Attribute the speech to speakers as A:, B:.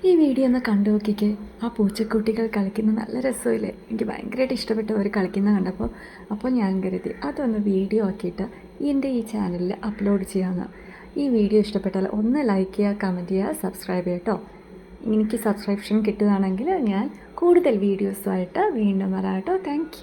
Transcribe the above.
A: ഈ വീഡിയോ ഒന്ന് കണ്ടു നോക്കിക്കേ. ആ പൂച്ചക്കുട്ടികൾ കളിക്കുന്ന നല്ല രസമില്ലേ? എനിക്ക് ഭയങ്കരമായിട്ട് ഇഷ്ടപ്പെട്ടു അവർ കളിക്കുന്ന കണ്ടപ്പോൾ. അപ്പോൾ ഞാൻ കരുതി അതൊന്ന് വീഡിയോ ആക്കിയിട്ട് എൻ്റെ ഈ ചാനലിൽ അപ്ലോഡ് ചെയ്യാമെന്ന്. ഈ വീഡിയോ ഇഷ്ടപ്പെട്ടാൽ ഒന്ന് ലൈക്ക് ചെയ്യുക, കമൻറ്റ് ചെയ്യുക, സബ്സ്ക്രൈബ് ചെയ്യുക കേട്ടോ. എനിക്ക് സബ്സ്ക്രിപ്ഷൻ കിട്ടുകയാണെങ്കിൽ ഞാൻ കൂടുതൽ വീഡിയോസുമായിട്ട് വീണ്ടും വരാം കേട്ടോ. താങ്ക്